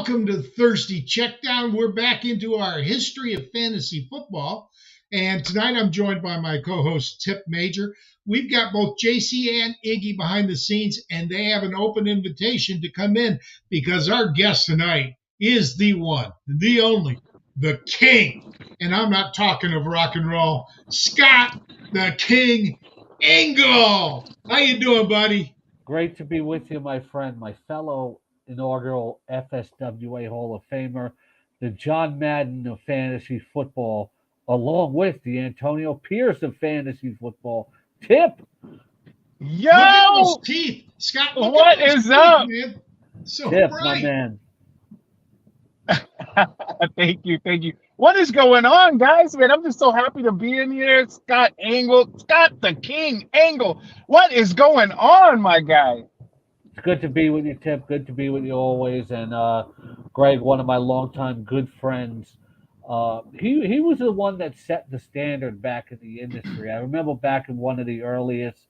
Welcome to Thursday Checkdown. We're back into our history of fantasy football. And tonight I'm joined by my co-host, Tip Major. We've got both JC and Iggy behind the scenes, and they have an open invitation to come in because our guest tonight is the one, the only, the king. And I'm not talking of rock and roll. Scott, the King Engel. How you doing, buddy? Great to be with you, my friend, my fellow inaugural FSWA Hall of Famer, the John Madden of fantasy football, along with the Antonio Pierce of fantasy football. Tip, Look at those Yo, teeth. Scott, look what at those is teeth, up? man. So Tip, my bright. man. Thank you, thank you. What is going on, guys? Man, I'm just so happy to be in here. Scott Engel, Scott the King Engel. What is going on, my guy? It's good to be with you, Tip. Good to be with you always. And Greg, one of my longtime good friends, he was the one that set the standard back in the industry. I remember back in one of the earliest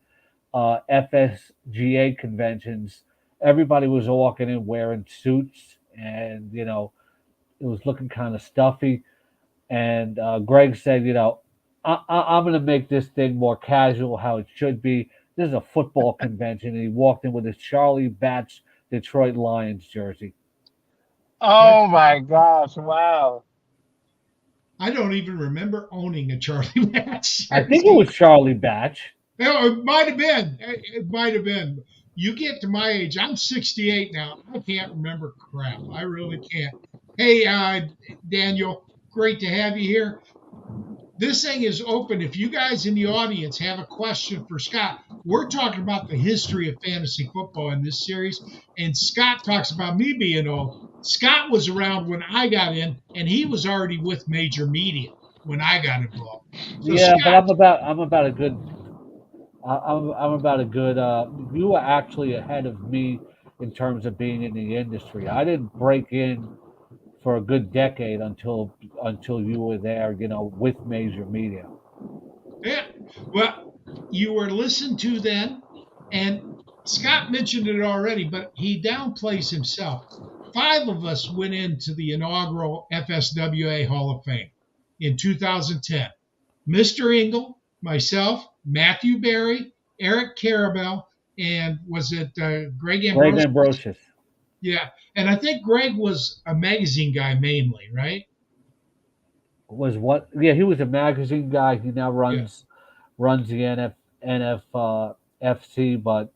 FSGA conventions, everybody was walking in wearing suits, and it was looking kind of stuffy. And Greg said, I'm going to make this thing more casual, how it should be. This is a football convention. And he walked in with his Charlie Batch Detroit Lions jersey. Oh my gosh, wow. I don't even remember owning a Charlie Batch I think it jersey. was Charlie Batch. No, it might have been. It might have been. You get to my age. I'm 68 now. I can't remember crap. I really can't. Hey, Daniel, great to have you here. This thing is open. If you guys in the audience have a question for Scott, we're talking about the history of fantasy football in this series. And Scott talks about me being old. Scott was around when I got in, and he was already with major media when I got involved. So Yeah, but Scott, I'm about a good. I'm about a good. You were actually ahead of me in terms of being in the industry. I didn't break in for a good decade until you were there, with major media. yeah, well, you were listened to then, and Scott mentioned it already, but he downplays himself. Five of us went into the inaugural FSWA Hall of Fame in 2010. Mr. Engel, myself, Matthew Berry, Eric Carabell, and was it Greg Greg Ambrose? Ambrosius. Yeah, and I think Greg was a magazine guy mainly, right? Was what? Yeah, he was a magazine guy. He now Yeah. runs the FC, but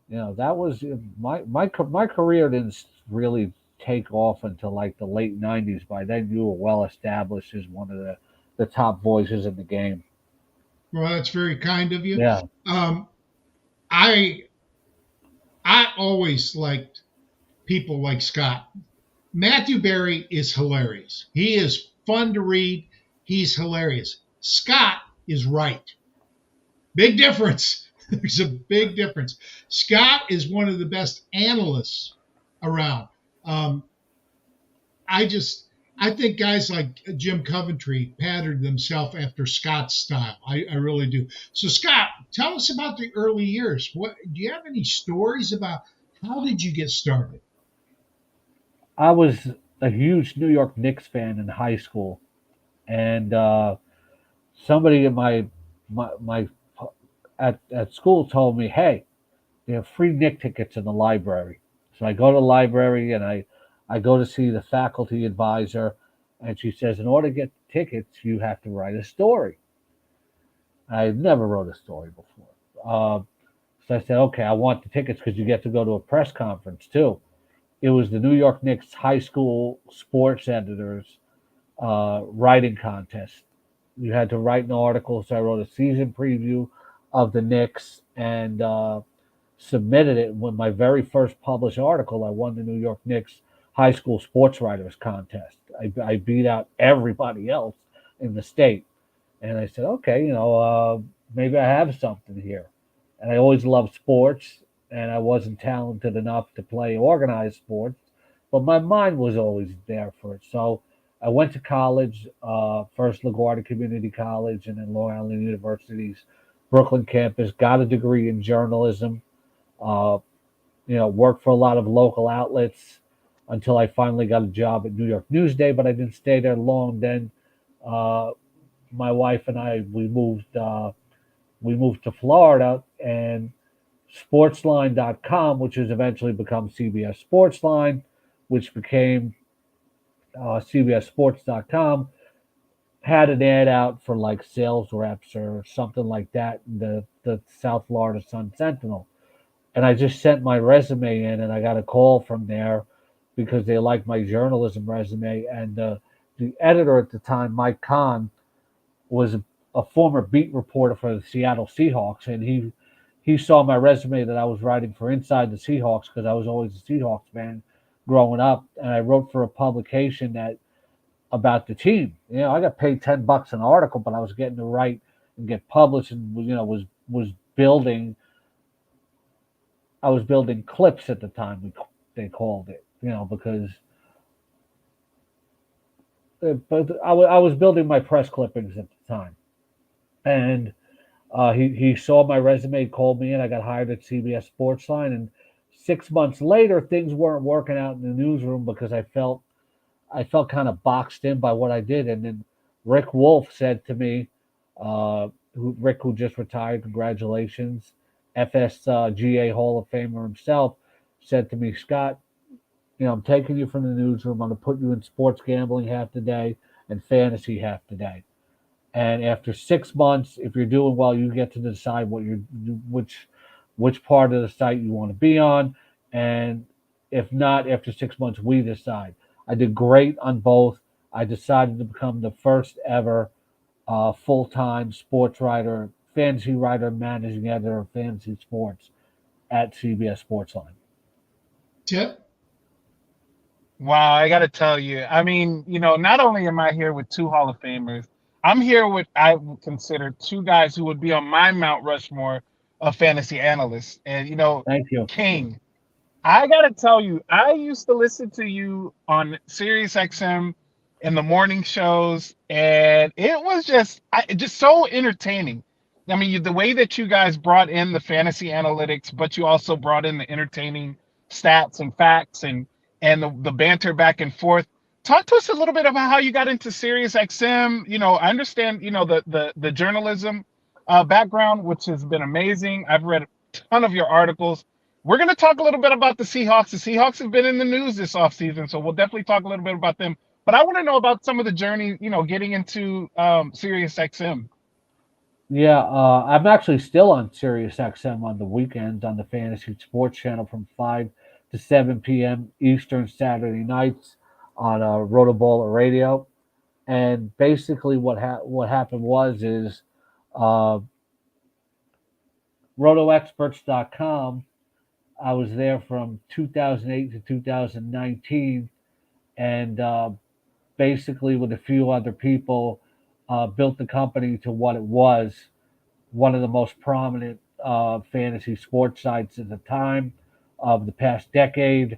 that was my career didn't really take off until like the late '90s. By then, you were well established as one of the top voices in the game. Well, that's very kind of you. Yeah, Um, I I always liked people like Scott. Matthew Berry is hilarious. He is fun to read. He's hilarious. Scott is right. Big difference. There's a big difference. Scott is one of the best analysts around. Um, I just I think guys like Jim Coventry patterned themselves after Scott's style. I really do. So Scott, tell us about the early years. What do you have any stories about how did you get started? I was a huge New York Knicks fan in high school, and somebody in my at school told me, "Hey, they have free Nick tickets in the library." So I go to the library and I go to see the faculty advisor, and she says, "In order to get tickets, you have to write a story." I never wrote a story before. So I said, "Okay, I want the tickets because you get to go to a press conference too." It was the New York Knicks high school sports editors writing contest. You had to write an article, so I wrote a season preview of the Knicks and submitted it. When my very first published article, I won the New York Knicks high school sports writers contest. I beat out everybody else in the state, and I said, okay, maybe I have something here. And I always loved sports, and I wasn't talented enough to play organized sports, but my mind was always there for it. So I went to college, first LaGuardia Community College, and then Long Island University's Brooklyn campus. Got a degree in journalism. Uh, Worked for a lot of local outlets. until I finally got a job at New York Newsday, but I didn't stay there long. Then uh, my wife and I we moved to Florida, and Sportsline.com, which has eventually become CBS Sportsline, which became CBSSports.com, had an ad out for like sales reps or something like that in the South Florida Sun Sentinel. And I just sent my resume in, and I got a call from there because they liked my journalism resume. And the editor at the time, Mike Kahn, was a former beat reporter for the Seattle Seahawks, and he saw my resume that I was writing for Inside the Seahawks because I was always a Seahawks fan growing up, and I wrote for a publication that about the team. You know, I got paid $10 an article, but I was getting to write and get published, and was building. I was building clips at the time. They called it, because but I was building my press clippings at the time, and he saw my resume, called me in. I got hired at CBS Sportsline, and 6 months later, things weren't working out in the newsroom because I felt kind of boxed in by what I did. And then Rick Wolf said to me, Rick, who just retired, congratulations, FSGA Hall of Famer himself, said to me, Scott, I'm taking you from the newsroom. I'm going to put you in sports gambling half the day and fantasy half the day. And after 6 months, if you're doing well, you get to decide which part of the site you want to be on. And if not, after 6 months, we decide. I did great on both. I decided to become the first ever full-time sports writer, fantasy writer, managing editor of fantasy sports at CBS Sportsline. Tip. Wow, I got to tell you, I mean, not only am I here with two Hall of Famers, I'm here with, I would consider, two guys who would be on my Mount Rushmore of fantasy analysts. And, Thank you. King, I got to tell you, I used to listen to you on Sirius XM in the morning shows, and it was just so entertaining. I mean, the way that you guys brought in the fantasy analytics, but you also brought in the entertaining stats and facts and the banter back and forth. Talk to us a little bit about how you got into Sirius XM. I understand, the journalism background, which has been amazing. I've read a ton of your articles. We're going to talk a little bit about the Seahawks. The Seahawks have been in the news this offseason, so we'll definitely talk a little bit about them. But I want to know about some of the journey, getting into Sirius XM. Yeah, I'm actually still on Sirius XM on the weekends on the Fantasy Sports Channel from 5 to 7 p.m. Eastern Saturday nights on Rotoballer Radio. And basically, what happened is uh, RotoExperts.com. I was there from 2008 to 2019, and basically with a few other people, built the company to what it was, one of the most prominent fantasy sports sites at the time of the past decade.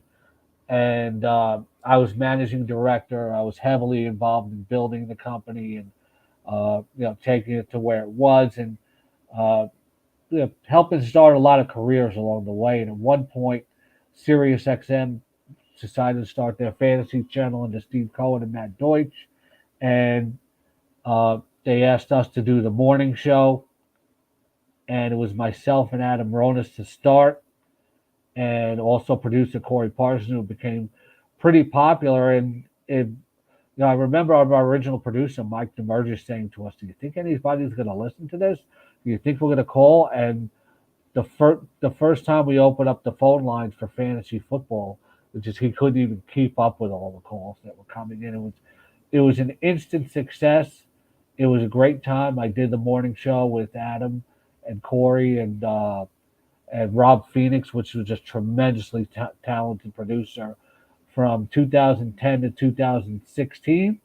And I was managing director. I was heavily involved in building the company and taking it to where it was, and uh, helping start a lot of careers along the way. And at one point, SiriusXM decided to start their fantasy channel under Steve Cohen and Matt Deutsch, and they asked us to do the morning show, and it was myself and Adam Ronis to start, and also producer Corey Parson, who became pretty popular. And I remember our original producer, Mike DeMurgis, saying to us, "Do you think anybody's going to listen to this? Do you think we're going to call?" And the first time we opened up the phone lines for fantasy football, which is he couldn't even keep up with all the calls that were coming in. It was an instant success. It was a great time. I did the morning show with Adam and Corey and Rob Phoenix, which was just tremendously talented producer from 2010 to 2016,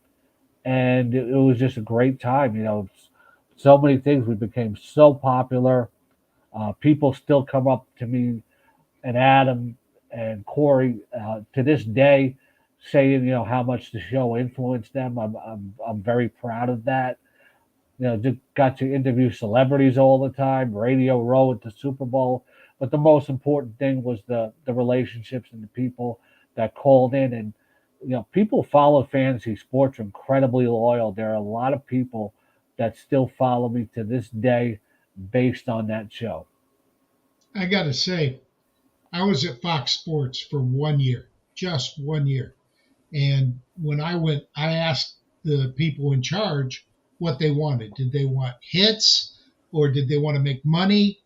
and it was just a great time. So many things. We became so popular. People still come up to me and Adam and Corey to this day, saying how much the show influenced them. I'm very proud of that. Just got to interview celebrities all the time, Radio Row at the Super Bowl. But the most important thing was the relationships and the people that called in, and people follow fantasy sports are incredibly loyal. There are a lot of people that still follow me to this day based on that show. I got to say, I was at Fox Sports for 1 year, just 1 year. And when I went, I asked the people in charge what they wanted. Did they want hits or did they want to make money?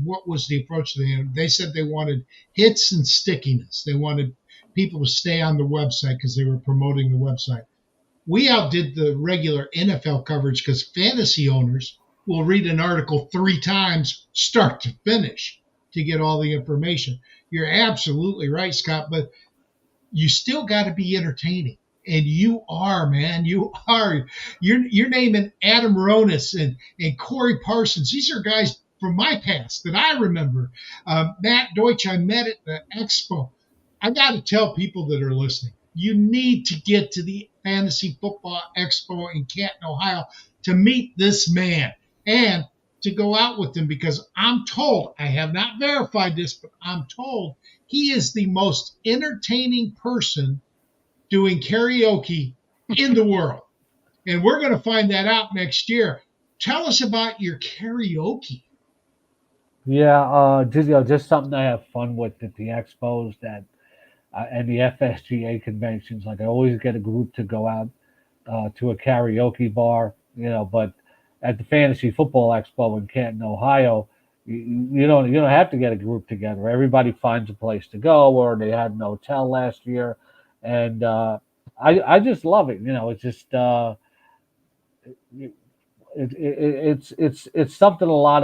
What was the approach to them? They said they wanted hits and stickiness. They wanted people to stay on the website because they were promoting the website. We outdid the regular NFL coverage because fantasy owners will read an article 3 times, start to finish, to get all the information. You're absolutely right, Scott, but you still got to be entertaining. And you are, man. You are. You're naming Adam Ronis and Corey Parsons. These are guys from my past that I remember. Matt Deutsch, I met at the Expo. I got to tell people that are listening, you need to get to the Fantasy Football Expo in Canton, Ohio to meet this man and to go out with him because I'm told, I have not verified this, but I'm told he is the most entertaining person doing karaoke in the world. And we're going to find that out next year. Tell us about your karaoke. Yeah, just something I have fun with at the expos and the FSGA conventions. Like I always get a group to go out to a karaoke bar, but at the Fantasy Football Expo in Canton, Ohio, you don't have to get a group together. Everybody finds a place to go, or they had an hotel last year, and I just love it. It's just it's something a lot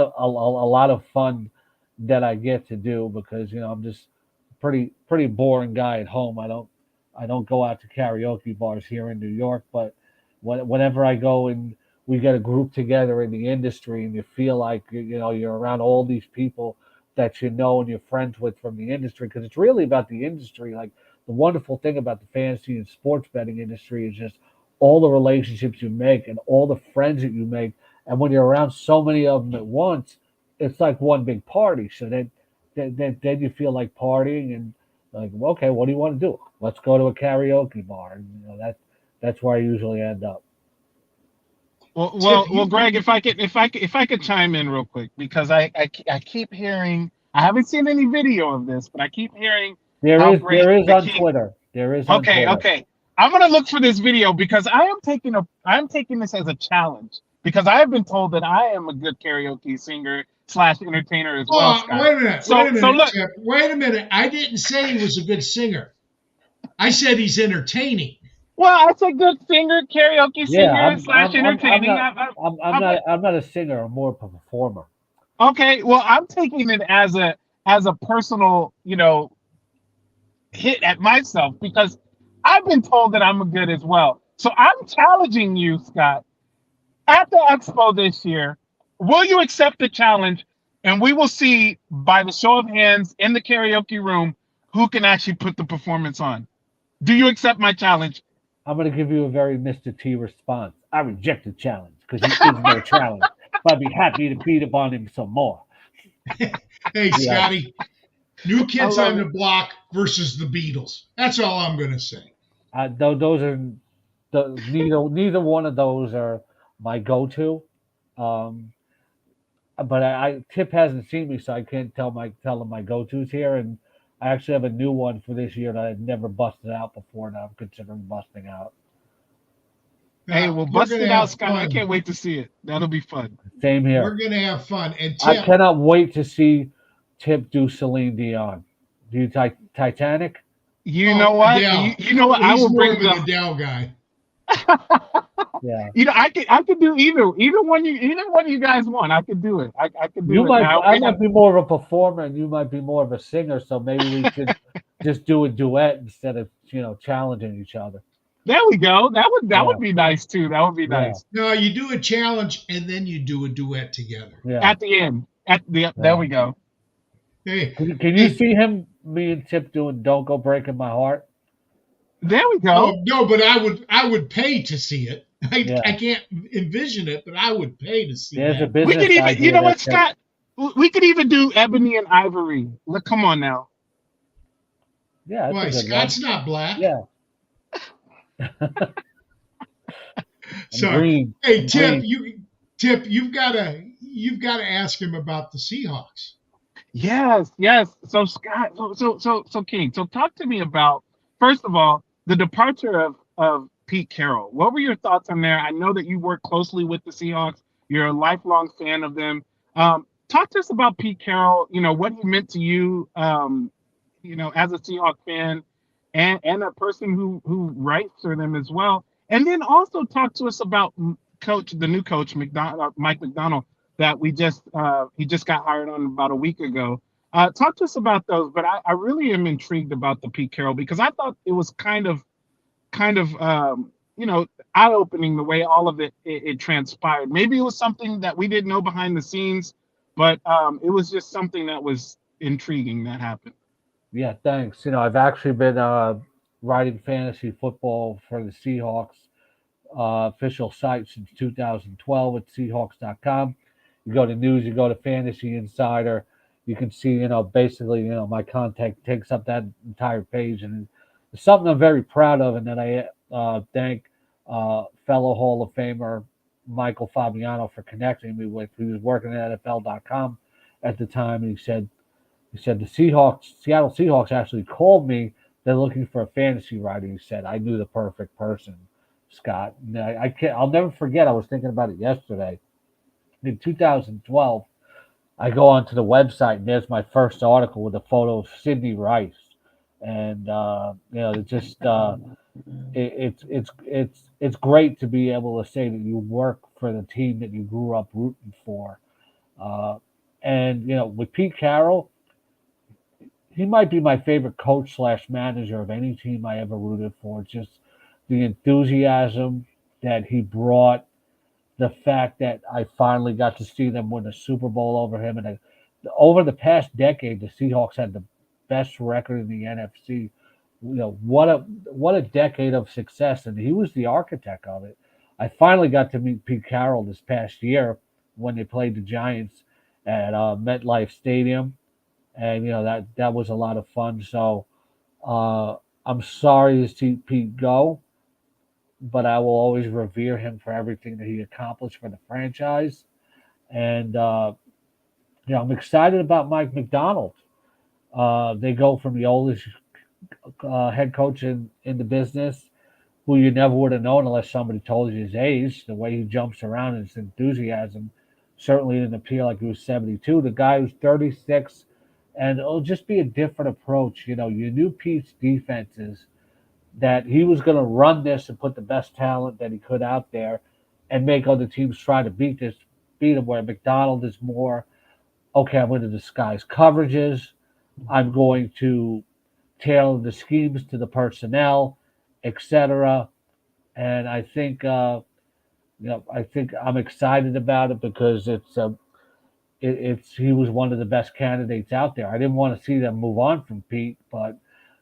of fun that I get to do because I'm just pretty boring guy at home. I don't go out to karaoke bars here in New York, but whenever I go and we get a group together in the industry and you feel like you're around all these people that and you're friends with from the industry, because it's really about the industry. Like the wonderful thing about the fantasy and sports betting industry is just all the relationships you make and all the friends that you make, and when you're around so many of them at once, it's like one big party. So then you feel like partying and like, okay, what do you want to do? Let's go to a karaoke bar, and that's where I usually end up. Well, Greg, if I could chime in real quick because I keep hearing, I haven't seen any video of this, but I keep hearing There how is great there is the on King. Twitter. There is on Okay, Twitter. okay. I'm gonna look for this video because I'm taking this as a challenge because I have been told that I am a good karaoke singer slash entertainer as well, Oh, Scott. wait a minute. So look, Chip. Wait a minute. I didn't say he was a good singer. I said he's entertaining. well, I say good singer, karaoke Yeah, singer slash I'm entertaining. not I'm not a singer. I'm more of a performer. Okay, well, I'm taking it as a personal, hit at myself because I've been told that I'm a good as well. So I'm challenging you, Scott, at the expo this year. Will you accept the challenge? And we will see by the show of hands in the karaoke room who can actually put the performance on. Do you accept my challenge? I'm going to give you a very Mr. T response. I reject the challenge because he is no challenge. But I'd be happy to beat upon him some more. Hey, Yeah. Scotty, New Kids love on the it. Block versus the Beatles. That's all I'm going to say. Those are neither one of those are my go-to. Um, but Tip hasn't seen me, so I can't tell him my go-tos here. And I actually have a new one for this year that I've never busted out before, and I'm considering busting out. Hey, well, We're bust going to it out, have Scott. I fun. can't wait to see it. That'll be fun. Same here. We're going to have fun. And I Tip, cannot wait to see Tip do Celine Dion. Do Titanic? You know what? Adele. You know what? I He's will more bring of an the. Adele guy. Yeah. I could do either one you guys want. I could do it. I could do You it might. now. I might be more of a performer, and you might be more of a singer. So maybe we should just do a duet instead of challenging each other. There we go. That Yeah. would be nice too. That would be Yeah. nice. No, you do a challenge and then you do a duet together. Yeah. At the end. There we go. Hey, Can you see me and Tip doing "Don't Go Breaking My Heart"? There we oh go. no, but I would pay to see it. Yeah. I can't envision it, but I would pay to see There's a that. We business could even, idea. you know what, that Scott? We could even do Ebony and Ivory. Look, come on now. Yeah, that's a Why, good one. Scott's not black. Yeah, I'm Sorry. green. Hey, I'm green. Tip, you've gotta ask him about the Seahawks. Yes, yes. So Scott, so King. So talk to me about first of all the departure of Pete Carroll. What were your thoughts on there? I know that you work closely with the Seahawks. You're a lifelong fan of them. Talk to us about Pete Carroll. You know what he meant to you. As a Seahawk fan and a person who writes for them as well. And then also talk to us about the new coach Mike McDonald that we just he just got hired on about a week ago. Talk to us about those, but I really am intrigued about the Pete Carroll because I thought it was kind of eye opening the way all of it transpired. Maybe it was something that we didn't know behind the scenes, but it was just something that was intriguing that happened. Yeah, thanks. I've actually been writing fantasy football for the Seahawks official site since 2012 at Seahawks.com. You go to news, you go to Fantasy Insider, you can see, basically, my content takes up that entire page, and it's something I'm very proud of, and that I thank fellow Hall of Famer Michael Fabiano for connecting me with. He was working at NFL.com at the time, and he said the Seattle Seahawks actually called me. They're looking for a fantasy writer. He said I knew the perfect person, Scott. And I can't. I'll never forget. I was thinking about it yesterday. In 2012, I go onto the website and there's my first article with a photo of Sidney Rice, and it just it's great to be able to say that you work for the team that you grew up rooting for. Uh, and with Pete Carroll, he might be my favorite coach slash manager of any team I ever rooted for. Just the enthusiasm that he brought, the fact that I finally got to see them win a Super Bowl over him, and over the past decade, the Seahawks had the best record in the NFC. What a decade of success, and he was the architect of it. I finally got to meet Pete Carroll this past year when they played the Giants at MetLife Stadium, and that was a lot of fun. So uh, I'm sorry to see Pete go, but I will always revere him for everything that he accomplished for the franchise. And I'm excited about Mike McDonald. They go from the oldest head coach in the business, who you never would have known unless somebody told you his age. The way he jumps around and his enthusiasm certainly didn't appear like he was 72. The guy who's 36, and it'll just be a different approach. You knew Pete's defenses, that he was going to run this and put the best talent that he could out there and make other teams try to beat him. Where McDonald is more, okay, I'm going to disguise coverages. I'm going to tailor the schemes to the personnel, etc. And I think I'm excited about it because it's he was one of the best candidates out there. I didn't want to see them move on from Pete, but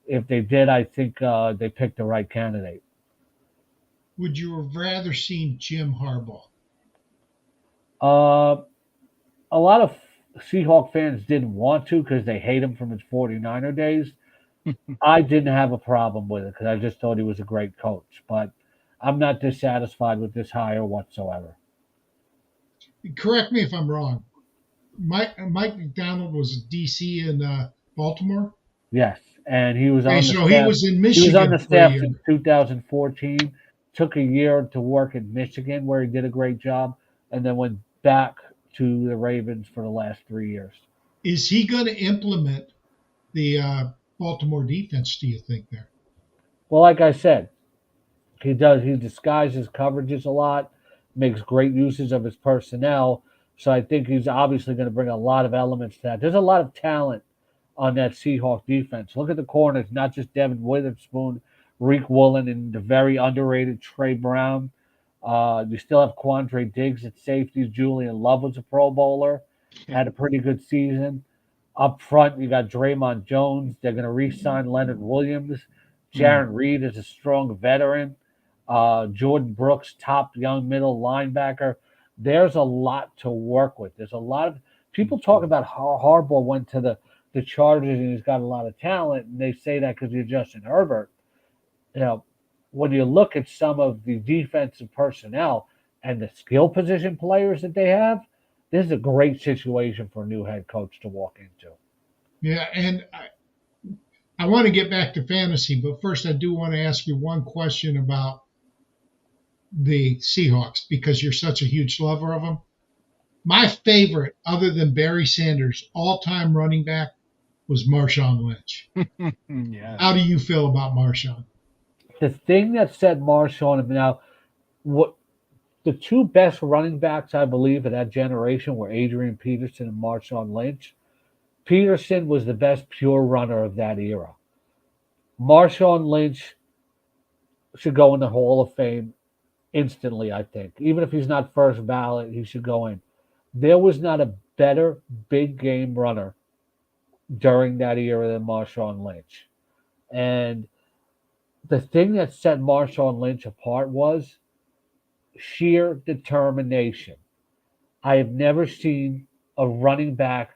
if they did, I think they picked the right candidate. Would you have rather seen Jim Harbaugh? Uh, a lot of Seahawk fans didn't want to because they hate him from his 49er days. I didn't have a problem with it because I just thought he was a great coach. But I'm not dissatisfied with this hire whatsoever. Correct me if I'm wrong. Mike McDonald was a DC in Baltimore. Yes, and he was Okay, on the so he staff. was in He was on the Michigan for a staff year. since 2014. Took a year to work in Michigan, where he did a great job, and then went back to the Ravens for the last 3 years. Is he going to implement the Baltimore defense? Do you think there? Well, like I said, he does. He disguises coverages a lot, makes great uses of his personnel. So I think he's obviously going to bring a lot of elements to that. There's a lot of talent on that Seahawk defense. Look at the corners, not just Devin Witherspoon, Reek Woolen, and the very underrated Trey Brown. You still have Quandre Diggs at safety. Julian Love was a Pro Bowler, Yeah. had a pretty good season. Up front, you got Draymond Jones. They're going to re-sign Leonard Williams. Mm. Jaron Reed is a strong veteran. Jordan Brooks, top young middle linebacker. There's a lot to work with. There's a lot of people talk about how Harbaugh went to the Chargers and he's got a lot of talent, and they say that because you're Justin Herbert. You know, when you look at some of the defensive personnel and the skill position players that they have, this is a great situation for a new head coach to walk into. Yeah, and I want to get back to fantasy, but first I do want to ask you one question about the Seahawks because you're such a huge lover of them. My favorite, other than Barry Sanders, all-time running back was Marshawn Lynch. How Yes. do you feel about Marshawn? The thing that set Marshawn now, what the two best running backs I believe of that generation were Adrian Peterson and Marshawn Lynch. Peterson was the best pure runner of that era. Marshawn Lynch should go in the Hall of Fame instantly, I think. Even if he's not first ballot, he should go in. There was not a better big game runner during that era than Marshawn Lynch. And the thing that set Marshawn Lynch apart was sheer determination. I have never seen a running back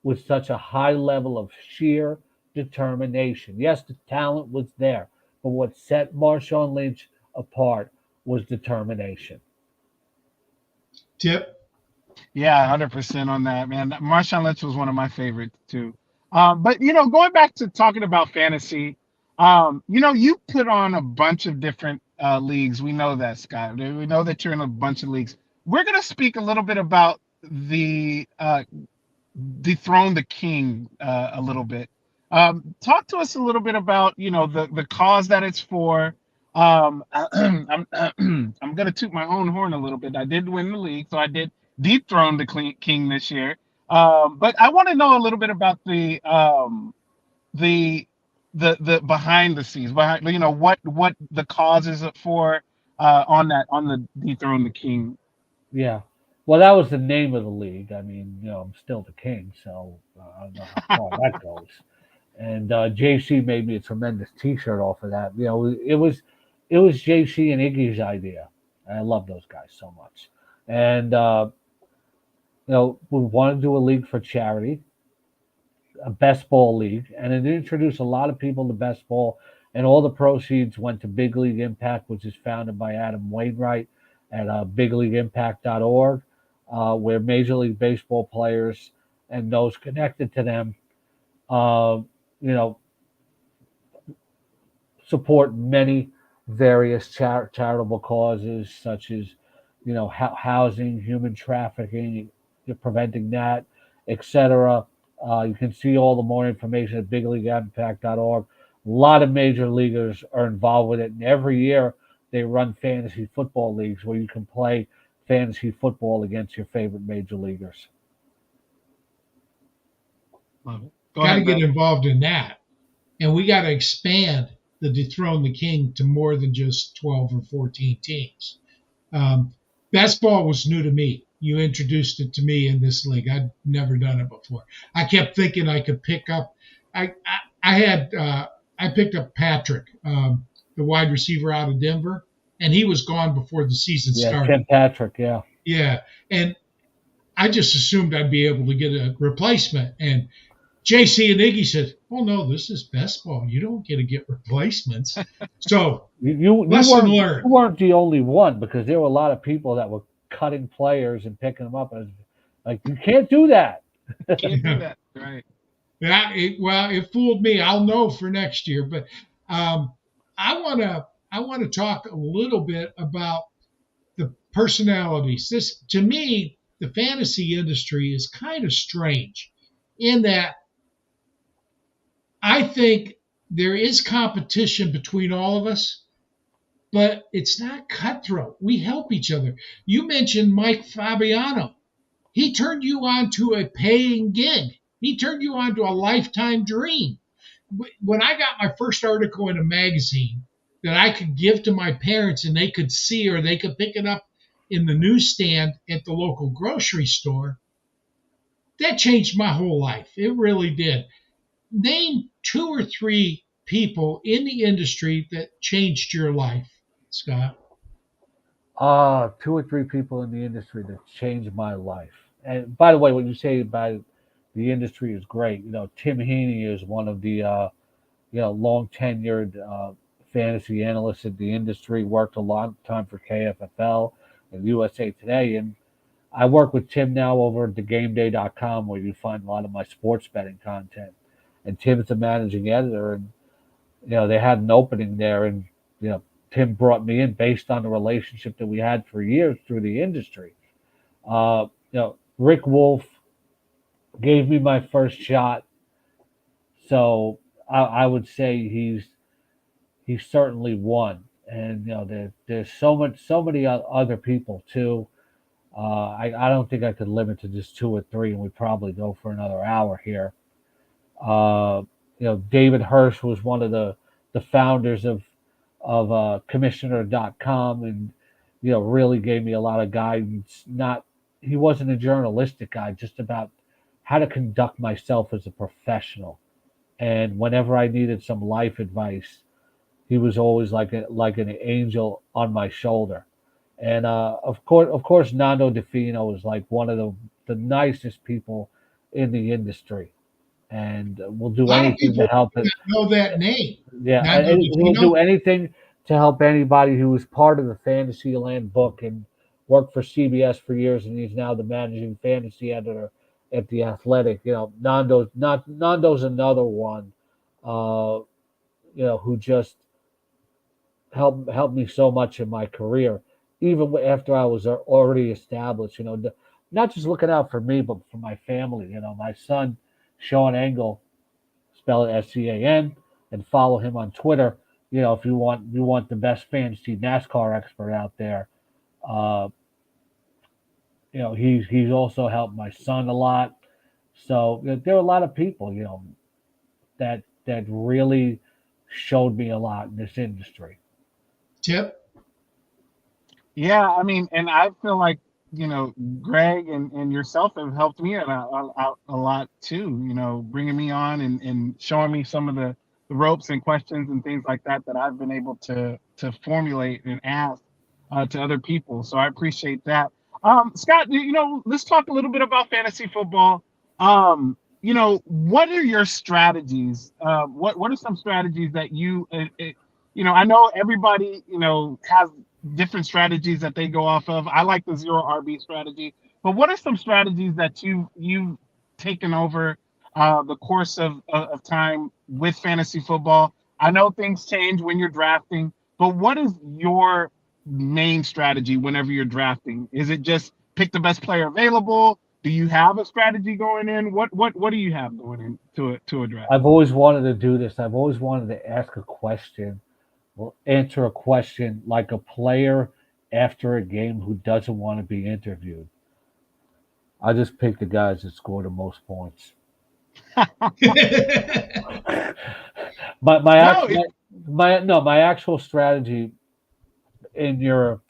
with such a high level of sheer determination. Yes, the talent was there, but what set Marshawn Lynch apart was determination. Tip? Yeah, 100% on that, man. Marshawn Lynch was one of my favorites too. But going back to talking about fantasy, you put on a bunch of different leagues. We know that, Scott. We know that you're in a bunch of leagues. We're gonna speak a little bit about the dethrone the king a little bit. Talk to us a little bit about the cause that it's for. I'm gonna toot my own horn a little bit. I did win the league, so I did dethrone the king this year. But I want to know a little bit about the the behind the scenes, behind what the cause is for on the dethrone the king. Yeah. Well, that was the name of the league. I mean, I'm still the king, so I don't know how far that goes. And JC made me a tremendous T-shirt off of that. It was JC and Iggy's idea. I love those guys so much. And we wanted to do a league for charity, a best ball league, and it introduced a lot of people to best ball. And all the proceeds went to Big League Impact, which is founded by Adam Wainwright at bigleagueimpact.org, where Major League Baseball players and those connected to them, uh, you know, support many various charitable causes such as housing, human trafficking, preventing that, etc. You can see all the more information at bigleagueimpact.org. A lot of major leaguers are involved with it, and every year they run fantasy football leagues where you can play fantasy football against your favorite major leaguers. Love it. Go Got to ahead, get brother. involved in that. And we got to expand the dethrone the king to more than just 12 or 14 teams. Um, Best ball was new to me. You introduced it to me in this league. I'd never done it before. I kept thinking I could pick up. I picked up Patrick, the wide receiver out of Denver, and he was gone before the season Yeah, started. Tim Patrick. Yeah, Yeah, and I just assumed I'd be able to get a replacement. And JC and Iggy said, "Oh no, this is best ball. You don't get to get replacements." So you lesson weren't learned. you weren't the only one because there were a lot of people that were cutting players and picking them up. And like you can't do that. Can't do that. Right. Well, it fooled me. I'll know for next year. But um, I want to talk a little bit about the personalities. This to me, the fantasy industry is kind of strange in that I think there is competition between all of us, but it's not cutthroat. We help each other. You mentioned Mike Fabiano. He turned you on to a paying gig. He turned you on to a lifetime dream. When I got my first article in a magazine that I could give to my parents and they could see or they could pick it up in the newsstand at the local grocery store, that changed my whole life. It really did. Name two or three people in the industry that changed your life, Scott. Two or three people in the industry that changed my life. And by the way, what you say about the industry is great. Tim Heaney is one of the long tenured fantasy analysts in the industry. Worked a long time for KFFL and USA Today, and I work with Tim now over at thegameday.com, where you find a lot of my sports betting content. And Tim's the managing editor, and they had an opening there, and you know Tim brought me in based on the relationship that we had for years through the industry. Rick Wolf gave me my first shot, so I would say he's certainly one. And there's so many other people too. I don't think I could limit to just two or three, and we'd probably go for another hour here. Uh, David Hirsch was one of the founders of Commissioner.com, and really gave me a lot of guidance. Not He wasn't a journalistic guy, just about how to conduct myself as a professional. And whenever I needed some life advice, he was always like an angel on my shoulder. And of course, Nando DeFino is like one of the nicest people in the industry, and will A do lot of anything to people help do it. not know that name. Yeah, Nando he will DeFino. do anything to help anybody who was part of the Fantasyland book and worked for CBS for years, and he's now the managing fantasy editor at the Athletic. Nando's another one, uh, who just helped me so much in my career, even after I was already established. Not just looking out for me, but for my family. My son, Sean Engel, spell it SCAN, and follow him on Twitter. If you want the best fantasy NASCAR expert out there. Uh, he's also helped my son a lot. So there are a lot of people, that really showed me a lot in this industry. Tip. Yeah, I mean, and I feel like, Greg and yourself have helped me out a lot too, bringing me on and showing me some of the ropes and questions and things like that I've been able to formulate and ask to other people. So I appreciate that. Scott, let's talk a little bit about fantasy football. What are your strategies? What are some strategies that I know everybody, has different strategies that they go off of. I like the zero RB strategy, but what are some strategies that you've taken over the course of time with fantasy football? I know things change when you're drafting, but what is your main strategy whenever you're drafting? Is it just pick the best player available? Do you have a strategy going in? What do you have going into a draft? I've always wanted to do this. I've always wanted to ask a question, or answer a question like a player after a game who doesn't want to be interviewed. I just pick the guys that score the most points. My No, actual my no my actual strategy in your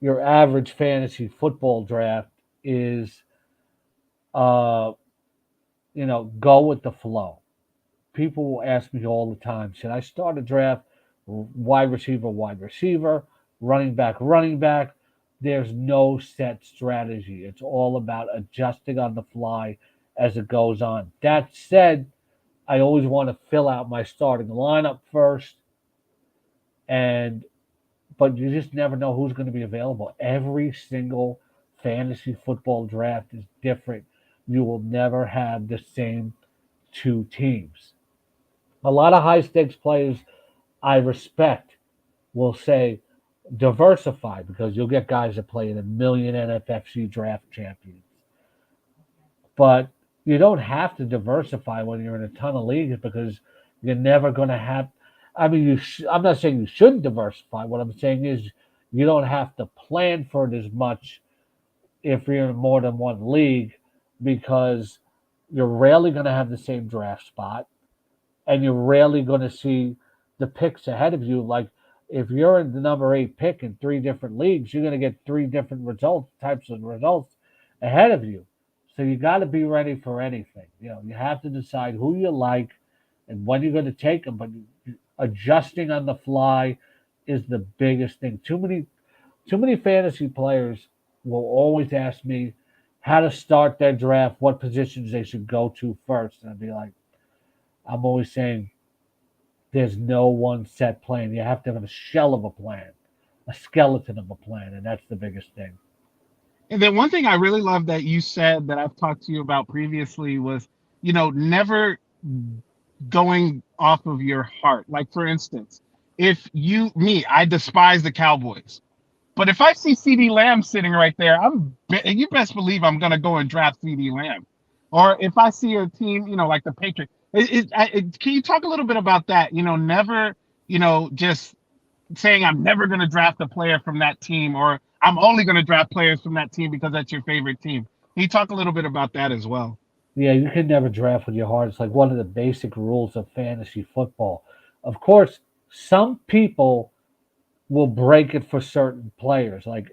average fantasy football draft is uh go with the flow. People will ask me all the time, should I start a draft wide receiver, running back? There's no set strategy. It's all about adjusting on the fly as it goes on. That said, I always want to fill out my starting lineup first, and but you just never know who's going to be available. Every single fantasy football draft is different. You will never have the same two teams. A lot of high stakes players I respect will say diversify, because you'll get guys that play in a million NFFC draft champions. But you don't have to diversify when you're in a ton of leagues, because you're never going to have. I mean, I'm not saying you shouldn't diversify. What I'm saying is you don't have to plan for it as much if you're in more than one league, because you're rarely going to have the same draft spot, and you're rarely going to see the picks ahead of you. Like, if you're in the number 8 pick in 3 different leagues, you're going to get 3 different types of results ahead of you. So you got to be ready for anything. You have to decide who you like and when you're going to take them. But adjusting on the fly is the biggest thing. Too many fantasy players will always ask me, how to start their draft, what positions they should go to first. And I'd be like, I'm always saying there's no one set plan. You have to have a shell of a plan, a skeleton of a plan, and that's the biggest thing. And then one thing I really love that you said that I've talked to you about previously was, never going off of your heart. Like for instance, if I despise the Cowboys. But if I see CD Lamb sitting right there, you best believe I'm gonna go and draft CD Lamb. Or if I see a team, like the Patriots, can you talk a little bit about that? Never, just saying I'm never gonna draft a player from that team, or I'm only gonna draft players from that team because that's your favorite team. Can you talk a little bit about that as well? Yeah, you can never draft with your heart. It's like one of the basic rules of fantasy football. Of course, some people will break it for certain players. Like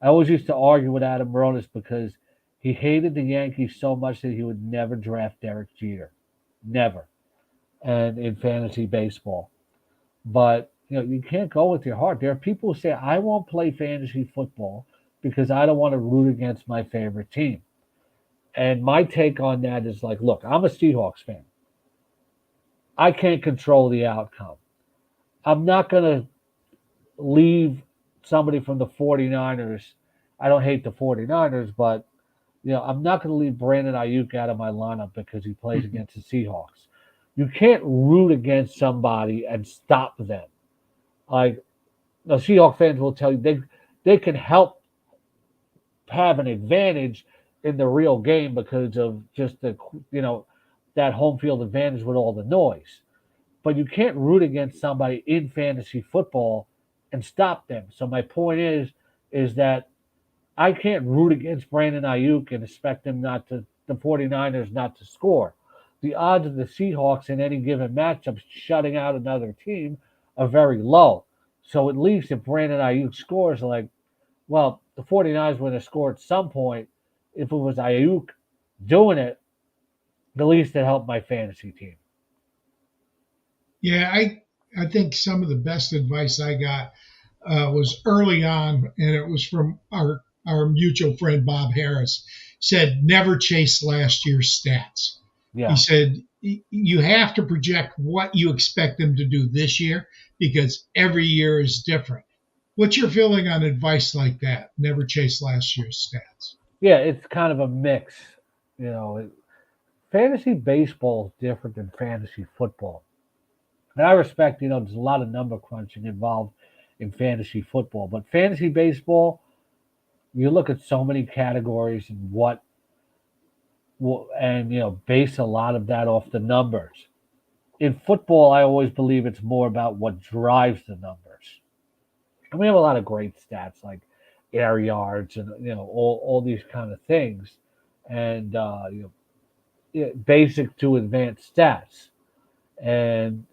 I always used to argue with Adam Ronis because he hated the Yankees so much that he would never draft Derek Jeter, never, and in fantasy baseball. But you can't go with your heart. There are people who say I won't play fantasy football because I don't want to root against my favorite team. And my take on that is like, look, I'm a Seahawks fan. I can't control the outcome. I'm not going to leave somebody from the 49ers. I don't hate the 49ers, but I'm not going to leave Brandon Ayuk out of my lineup because he plays against the Seahawks. You can't root against somebody and stop them. Like the Seahawks fans will tell you, they can help have an advantage in the real game because of just that home field advantage with all the noise. But you can't root against somebody in fantasy football and stop them. So my point is that I can't root against Brandon Ayuk and expect the 49ers not to score. The odds of the Seahawks in any given matchup shutting out another team are very low. So at least if Brandon Ayuk scores, like, well, the 49ers would have scored at some point. If it was Ayuk doing it, at least it helped my fantasy team. Yeah, I think some of the best advice I got was early on, and it was from our mutual friend Bob Harris. Said never chase last year's stats. He Yeah. said you have to project what you expect them to do this year because every year is different. What's your feeling on advice like that? Never chase last year's stats. Yeah, it's kind of a mix. You know, fantasy baseball is different than fantasy football. And I respect, there's a lot of number crunching involved in fantasy football, but fantasy baseball, you look at so many categories and and base a lot of that off the numbers. In football, I always believe it's more about what drives the numbers. And we have a lot of great stats like air yards and all these kind of things, and basic to advanced stats and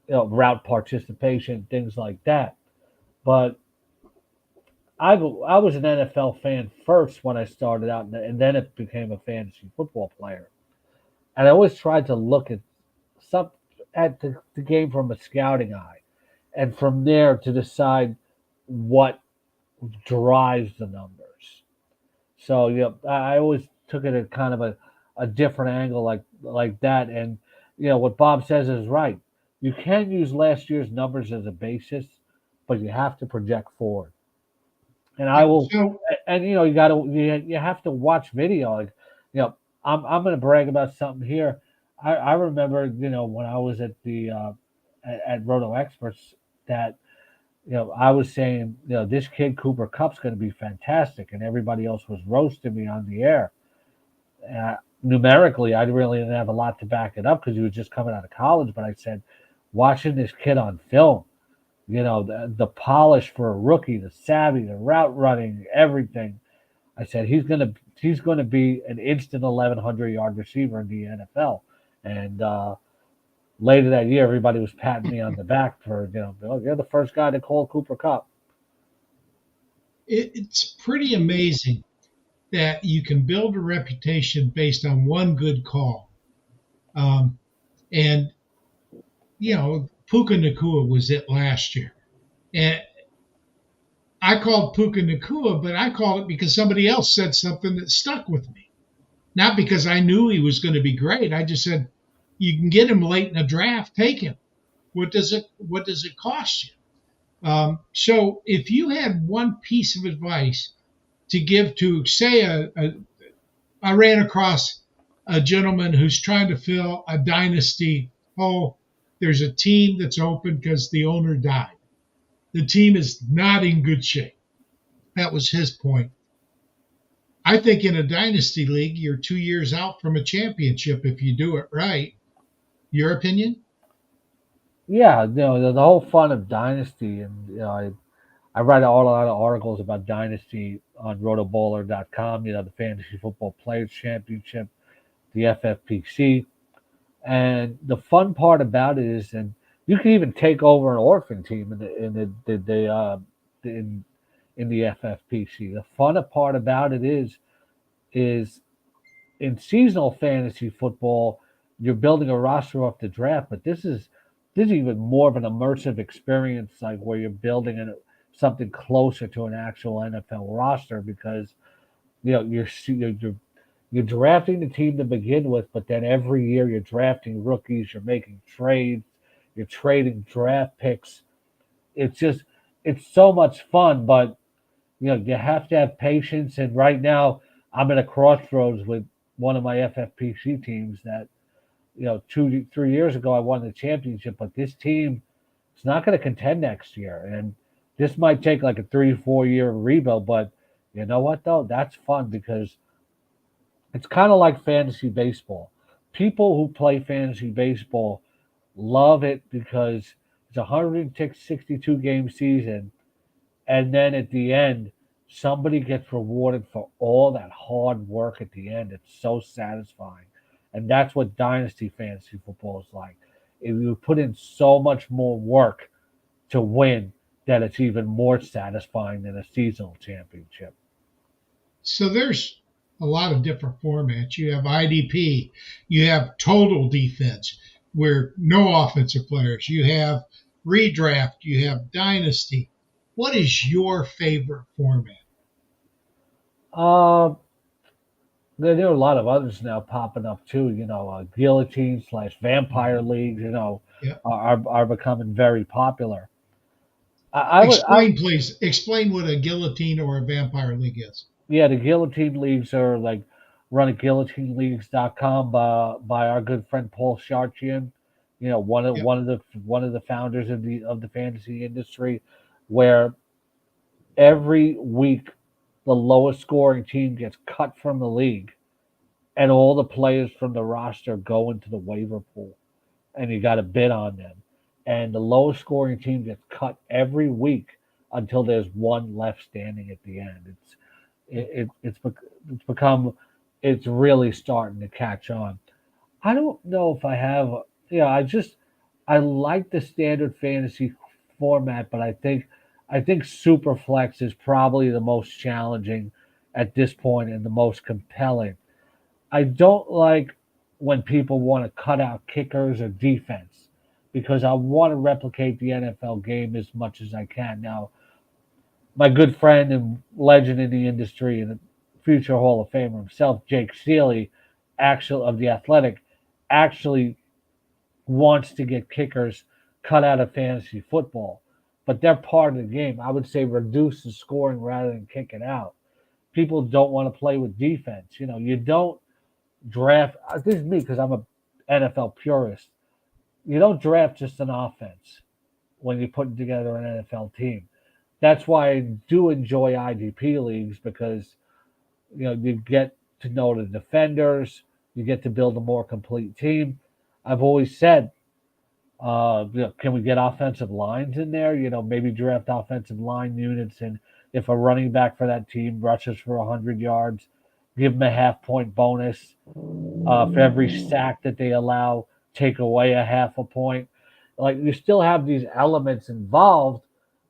route participation, things like that. But I was an NFL fan first when I started out, and then it became a fantasy football player. And I always tried to look some at the game from a scouting eye, and from there to decide what drives the numbers. So I always took it at kind of a different angle like that. And what Bob says is right. You can use last year's numbers as a basis, but you have to project forward. And I will, So and you have to watch video. Like I'm going to brag about something here. I remember when I was at the at Roto Experts that I was saying, this kid Cooper Cup's going to be fantastic, and everybody else was roasting me on the air. Numerically, I really didn't have a lot to back it up because he was just coming out of college. But I said, watching this kid on film, the polish for a rookie, the savvy, the route running, everything. I said he's gonna be an instant 1,100-yard receiver in the NFL, and later that year, everybody was patting me on the back for oh, you're the first guy to call Cooper Cup. it's pretty amazing that you can build a reputation based on one good call. Um, and, Puka Nakua was it last year. And I called Puka Nakua, but I called it because somebody else said something that stuck with me. Not because I knew he was going to be great. I just said, you can get him late in a draft, take him. What does it cost you? So if you had one piece of advice to give to, say, I ran across a gentleman who's trying to fill a dynasty. Oh, there's a team that's open because the owner died. The team is not in good shape. That was his point. I think in a dynasty league, you're 2 years out from a championship if you do it right. Your opinion? Yeah, the whole fun of Dynasty, and I write a lot of articles about Dynasty on rotobowler.com, the Fantasy Football Players Championship, the FFPC. And the fun part about it is, and you can even take over an orphan team in in the FFPC. The fun part about it is in seasonal fantasy football, you're building a roster off the draft, but this is even more of an immersive experience, like where you're building something closer to an actual NFL roster because you're drafting the team to begin with, but then every year you're drafting rookies, you're making trades, you're trading draft picks. It's just it's so much fun, but you have to have patience. And right now, I'm at a crossroads with one of my FFPC teams that 2 3 years ago I won the championship, but this team is not going to contend next year, and this might take like a 3 4 year rebuild. But you know what though? That's fun because it's kind of like fantasy baseball. People who play fantasy baseball love it because it's a 162 game season, and then at the end, somebody gets rewarded for all that hard work at the end. It's so satisfying. And that's what dynasty fantasy football is like. If you put in so much more work to win, that it's even more satisfying than a seasonal championship. So there's a lot of different formats. You have IDP, you have total defense, where no offensive players. You have redraft, you have dynasty. What is your favorite format? Uh, there are a lot of others now popping up too. Guillotine slash vampire Mhm. leagues. Yeah. Are becoming very popular. I would, Explain, please. Explain what a guillotine or a vampire league is. yeah, the guillotine leagues are like run at guillotineleagues.com by our good friend Paul Charchian. One of Yep. one of the founders of the fantasy industry, where every week the lowest scoring team gets cut from the league, and all the players from the roster go into the waiver pool, and you got to bid on them. And the lowest scoring team gets cut every week until there's one left standing at the end. It's become it's really starting to catch on. I don't know if I have I like the standard fantasy format, but I think Superflex is probably the most challenging at this point and the most compelling. I don't like when people want to cut out kickers or defense because I want to replicate the NFL game as much as I can. Now, my good friend and legend in the industry and future Hall of Famer himself, Jake Seeley, actually of the Athletic, actually wants to get kickers cut out of fantasy football. But they're part of the game. I would say reduce the scoring rather than kick it out. People don't want to play with defense. You don't draft. This is me because I'm a NFL purist. You don't draft just an offense when you're putting together an NFL team. That's why I do enjoy IDP leagues because you get to know the defenders, you get to build a more complete team. I've always said, can we get offensive lines in there? Maybe draft offensive line units, and if a running back for that team rushes for 100 yards, give them a half-point bonus for every sack that they allow. Take away a half a point. Like you still have these elements involved,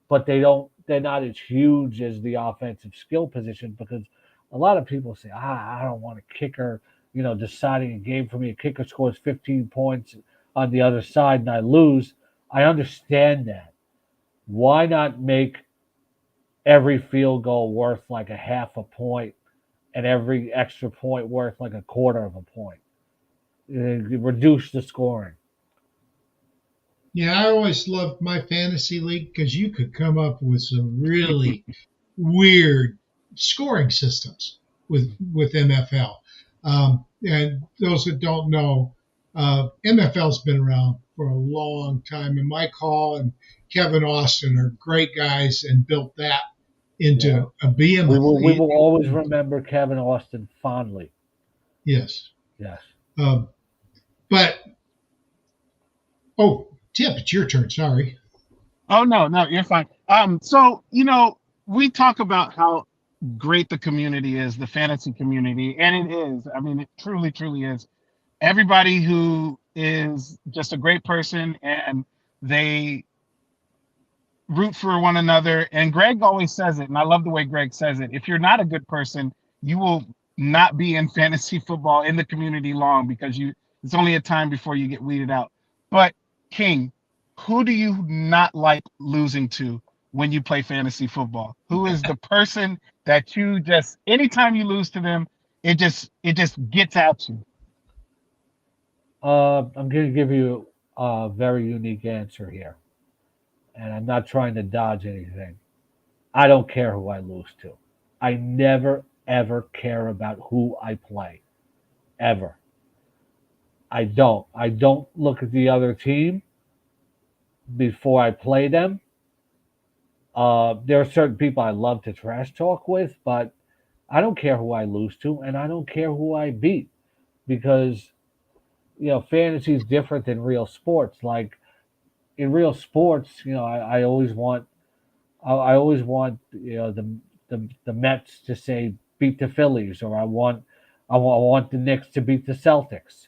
but they're not as huge as the offensive skill position because a lot of people say, I don't want a kicker, deciding a game for me. A kicker scores 15 points on the other side and I lose. I understand that. Why not make every field goal worth like a half a point and every extra point worth like a quarter of a point. Reduce the scoring. Yeah, I always loved my fantasy league because you could come up with some really weird scoring systems with MFL. And those that don't know, MFL's been around for a long time, and Mike Hall and Kevin Austin are great guys and built that Yeah. into a We behemoth. will we will always remember Kevin Austin fondly. Yes. Yes. Um, but, oh, Tip, it's your turn. Sorry. Oh no, no, you're fine. So we talk about how great the community is, the fantasy community, and it is. I mean, it truly, truly is. Everybody who is just a great person and they root for one another. And Greg always says it, and I love the way Greg says it. If you're not a good person, you will not be in fantasy football in the community long because it's only a time before you get weeded out. But King, who do you not like losing to when you play fantasy football? Who is the person that you just anytime you lose to them, it just gets at you? I'm going to give you a very unique answer here, and I'm not trying to dodge anything. I don't care who I lose to. I never ever care about who I play ever. I don't. I don't look at the other team before I play them. There are certain people I love to trash talk with, but I don't care who I lose to, and I don't care who I beat because fantasy is different than real sports. Like in real sports, I always want I always want the Mets to say beat the Phillies, or I want the Knicks to beat the Celtics,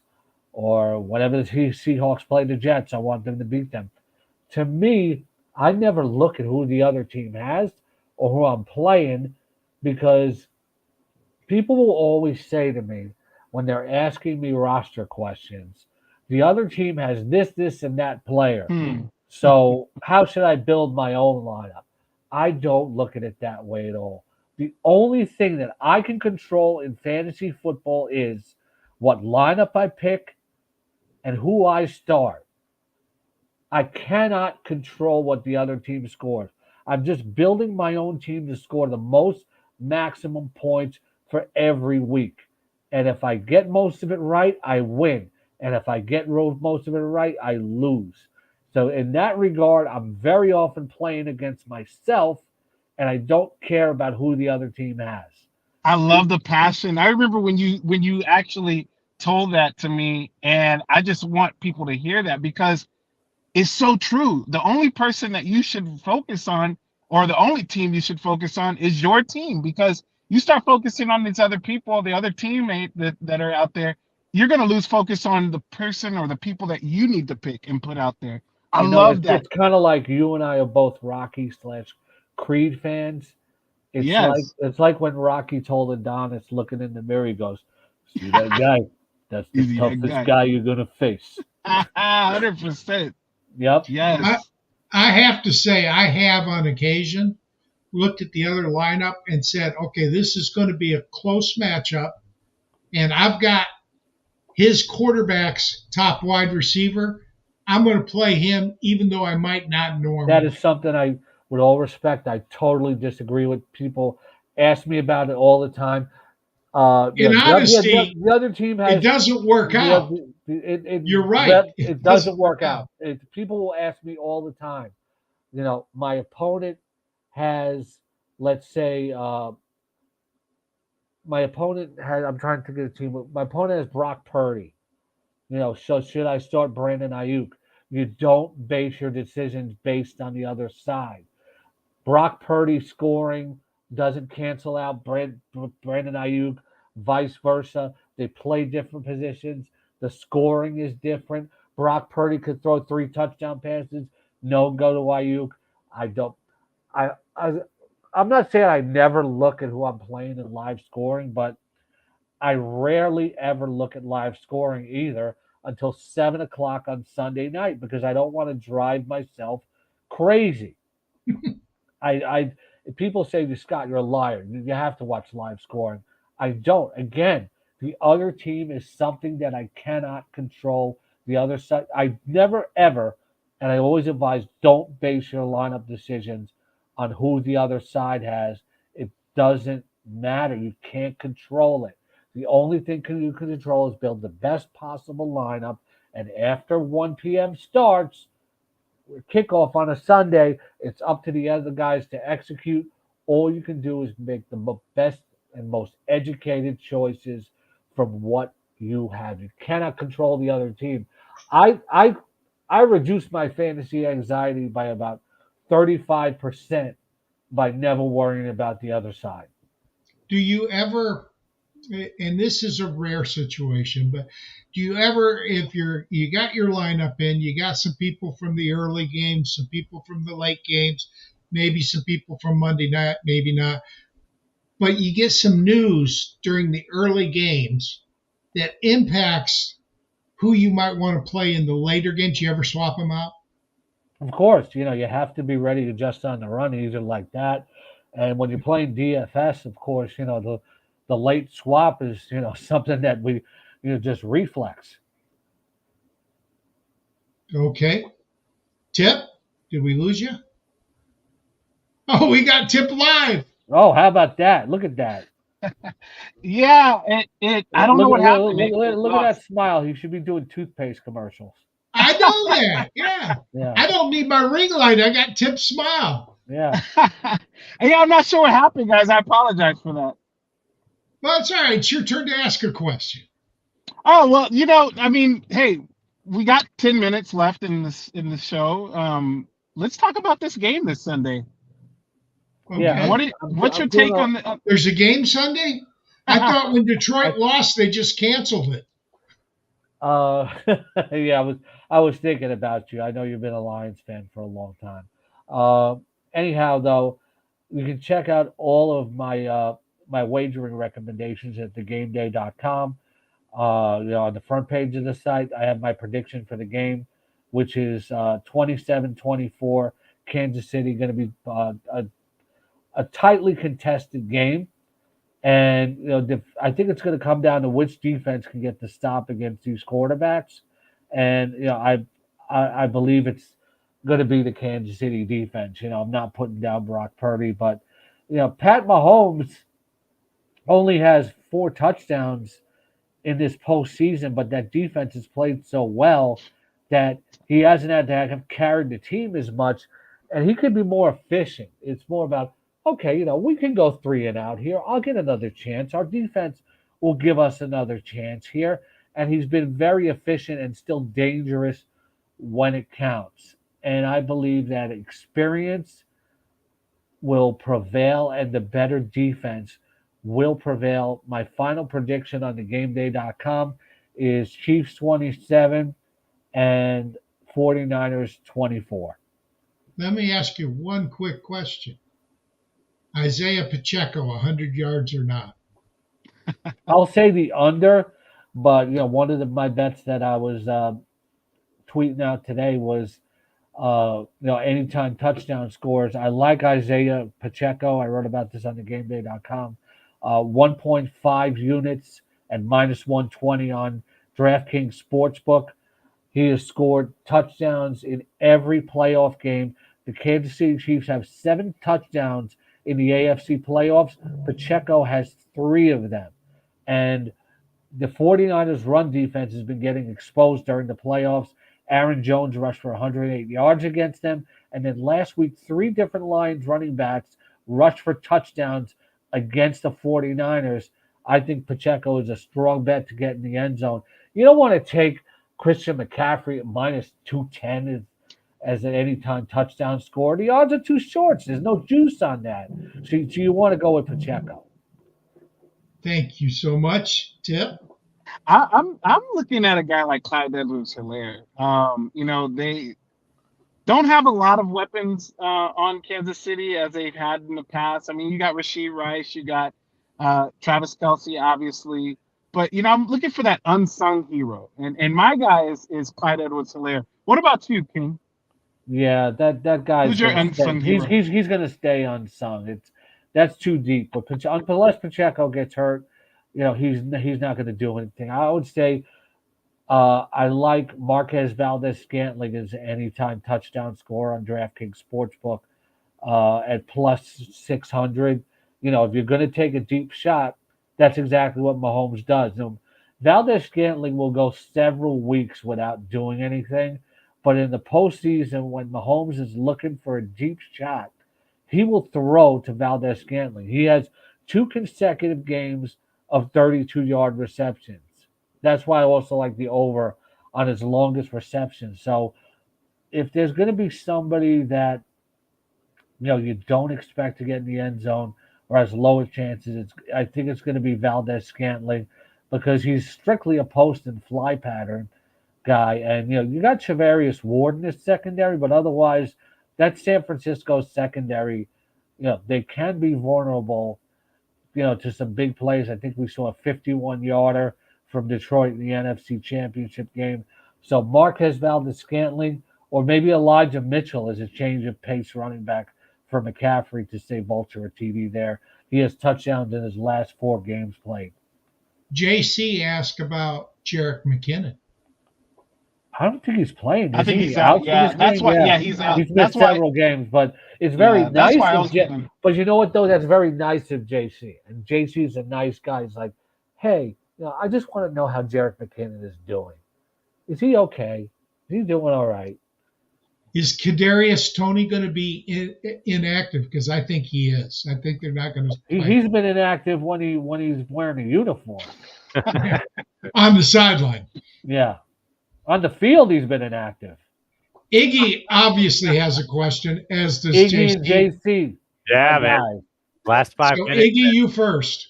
or whatever the Seahawks play the Jets. I want them to beat them. To me, I never look at who the other team has or who I'm playing because people will always say to me when they're asking me roster questions, the other team has this, and that player. Hmm. So how should I build my own lineup? I don't look at it that way at all. The only thing that I can control in fantasy football is what lineup I pick and who I start. I cannot control what the other team scores. I'm just building my own team to score the most maximum points for every week. And if I get most of it right, I win. And if I get most of it right, I lose. So in that regard, I'm very often playing against myself, and I don't care about who the other team has. I love the passion. I remember when you actually told that to me, and I just want people to hear that because it's so true. The only person that you should focus on, or the only team you should focus on, is your team because you start focusing on these other people, the other teammate that are out there, you're gonna lose focus on the person or the people that you need to pick and put out there. I love that. It's kind of like you and I are both Rocky/Creed fans. Yes. It's like when Rocky told Adonis, looking in the mirror, he goes, "See that guy? That's the Easy that toughest guy. guy you're gonna face." 100%. Yep. I, Yes. I have to say, I have on occasion looked at the other lineup and said, okay, this is going to be a close matchup. And I've got his quarterback's top wide receiver. I'm going to play him, even though I might not That is normally. something with all respect, I totally disagree with. People ask me about it all the time. In honesty, The other team it has doesn't work the out. other, You're right. it It doesn't doesn't work work out. out. People will ask me all the time. My opponent has, let's say, my opponent has. I'm trying to think of the team. My opponent has Brock Purdy. So should I start Brandon Ayuk? You don't base your decisions based on the other side. Brock Purdy scoring doesn't cancel out Brandon Ayuk, vice versa. They play different positions. The scoring is different. Brock Purdy could throw 3 touchdown passes. No go to Ayuk. I don't. I, I I'm not saying I never look at who I'm playing in live scoring, but I rarely ever look at live scoring either until 7 o'clock on Sunday night because I don't want to drive myself crazy. I People say to Scott, you're a liar. You have to watch live scoring. I don't. Again, the other team is something that I cannot control. The other side, I never ever, and I always advise, don't base your lineup decisions on who the other side has. It doesn't matter. You can't control it. The only thing you can control is build the best possible lineup. And after 1 p.m. starts, kickoff on a Sunday, it's up to the other guys to execute. All you can do is make the best and most educated choices from what you have. You cannot control the other team. I I I reduced my fantasy anxiety by about 35% by never worrying about the other side. Do you ever, and this is a rare situation, but do you ever, if you got your lineup in, you got some people from the early games, some people from the late games, maybe some people from Monday night, maybe not, but you get some news during the early games that impacts who you might want to play in the later games? You ever swap them out? Of course, you have to be ready to just on the run, either like that. And when you're playing DFS, of course, the late swap is something that we just reflex. Okay. Tip, did we lose you? Oh, we got Tip live. Oh, how about that? Look at that. Yeah, it I don't know Look what at happened. look, It, look, it look at that lost. smile. He should be doing toothpaste commercials. I know that. Yeah. Yeah, I don't need my ring light. I got Tip's smile. yeah. Yeah, I'm not sure what happened, guys. I apologize for that. Well, it's all right. It's your turn to ask a question. Oh well, I mean, hey, we got 10 minutes left in the show. Let's talk about this game this Sunday. Yeah, Okay. What's your I'm doing take on the? There's a game Sunday? I thought when a, Detroit lost, they just canceled it. uh, yeah, I was thinking about you. I know you've been a Lions fan for a long time. Uh, Anyhow, though, you can check out all of my wagering recommendations at thegameday.com. On the front page of the site, I have my prediction for the game, which is 27-24. Kansas City going to be a tightly contested game. And I think it's going to come down to which defense can get the stop against these quarterbacks. And I believe it's going to be the Kansas City defense. I'm not putting down Brock Purdy, but Pat Mahomes only has 4 touchdowns in this postseason, but that defense has played so well that he hasn't had to have carried the team as much, and he could be more efficient. It's more about, okay, we can go 3 and out here. I'll get another chance. Our defense will give us another chance here, and he's been very efficient and still dangerous when it counts. And I believe that experience will prevail and the better defense will prevail. My final prediction on thegameday.com is Chiefs 27 and 49ers 24. Let me ask you one quick question. Isaiah Pacheco, 100 yards or not? I'll say the under, but one of my bets that I was tweeting out today was anytime touchdown scores. I like Isaiah Pacheco. I wrote about this on thegameday.com. 1.5 units and minus 120 on DraftKings Sportsbook. He has scored touchdowns in every playoff game. The Kansas City Chiefs have 7 touchdowns in the AFC playoffs. Pacheco has 3 of them. And the 49ers run defense has been getting exposed during the playoffs. Aaron Jones rushed for 108 yards against them. And then last week, 3 different Lions running backs rushed for touchdowns against the 49ers. I think Pacheco is a strong bet to get in the end zone. You don't want to take Christian McCaffrey at minus 210 as an anytime touchdown score. The odds are too short. There's no juice on that. So you want to go with Pacheco. Thank you so much, Tip. I'm looking at a guy like Clyde Edwards-Helaire. They don't have a lot of weapons on Kansas City as they've had in the past. I mean, you got Rasheed Rice, you got Travis Kelce, obviously, but I'm looking for that unsung hero, and my guy is Clyde Edwards-Helaire. What about you, King? Yeah, that guy's Who's your gonna stay. unsung hero? He's gonna stay unsung. That's too deep. But unless Pacheco gets hurt, he's not gonna do anything. I would say I like Marquez Valdez Scantling as an anytime touchdown scorer on DraftKings Sportsbook at plus 600. If you're going to take a deep shot, that's exactly what Mahomes does. Valdez Scantling will go several weeks without doing anything, but in the postseason, when Mahomes is looking for a deep shot, he will throw to Valdez Scantling. He has two consecutive games of 32-yard receptions. That's why I also like the over on his longest reception. So if there's going to be somebody that you don't expect to get in the end zone or has lower chances, I think it's going to be Valdez Scantling because he's strictly a post and fly pattern guy. And you got Travarius Ward in this secondary, but otherwise, that San Francisco secondary, they can be vulnerable to some big plays. I think we saw a 51-yarder from Detroit in the NFC Championship game. So Marquez Valdez Scantling or maybe Elijah Mitchell as a change of pace running back for McCaffrey to say vulture a TD there. He has touchdowns in his last 4 games played. JC asked about Jarek McKinnon. I don't think he's playing. I Is think he he's out. out for Yeah, this that's game? why. Yeah, Yeah, he's out. he's missed That's why. several games, but it's very Yeah, that's nice why I of was thinking. But you know what though? That's very nice of JC. And JC's a nice guy. He's like, hey, I just want to know how Jarek McKinnon is doing. Is he okay? Is he doing all right? Is Kadarius Toney going to be inactive? Because I think he is. I think they're not going to play He's been inactive when he's wearing a uniform. on the sideline. Yeah, on the field he's been inactive. Iggy obviously has a question, as does Iggy and JC. JC. Yeah, man. Guys. Last 5 So minutes. Iggy, you first.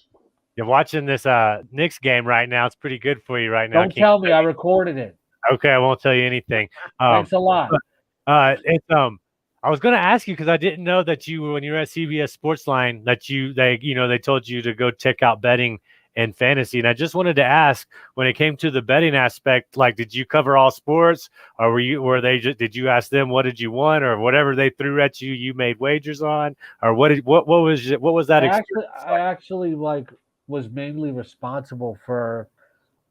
You're watching this Knicks game right now. It's pretty good for you right now. Don't tell me I recorded it. Okay, I won't tell you anything. Thanks a lot. It's I was going to ask you because I didn't know that when you were at CBS Sportsline they told you to go check out betting and fantasy, and I just wanted to ask when it came to the betting aspect, like did you cover all sports, or did you ask them what did you want, or whatever they threw at you, you made wagers on, or what was that experience? I actually was mainly responsible for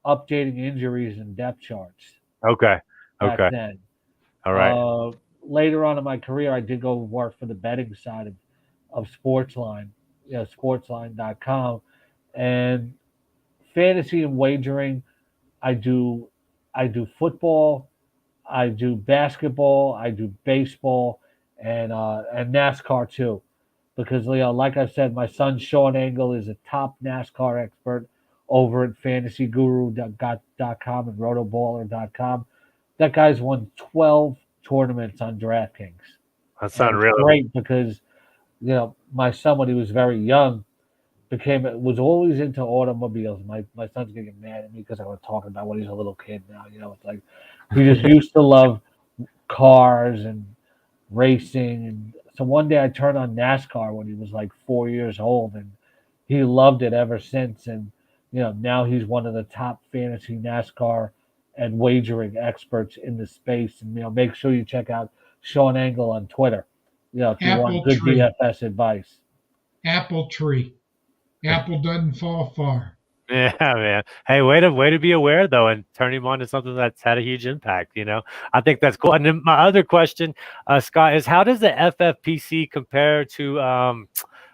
updating injuries and depth charts. Okay. Back then. All right. Later on in my career, I did go work for the betting side of Sportsline, sportsline.com, and fantasy and wagering. I do football, I do basketball, I do baseball, and NASCAR too, because like I said, my son Sean Engel is a top NASCAR expert over at FantasyGuru.com and RotoBaller.com. That guy's won 12 tournaments on DraftKings. That's unreal. Great because my son, when he was very young, was always into automobiles. My son's gonna get mad at me because I was talking about when he's a little kid now. It's like he just used to love cars and racing, and so one day I turned on NASCAR when he was like 4 years old, and he loved it ever since. And now he's one of the top fantasy NASCAR and wagering experts in the space. And make sure you check out Sean Engel on Twitter. If you want good DFS advice. Apple tree. Apple doesn't fall far. Yeah, man. Hey, way to be aware though, and turn him on to something that's had a huge impact. I think that's cool. And then my other question, Scott, is how does the FFPC compare to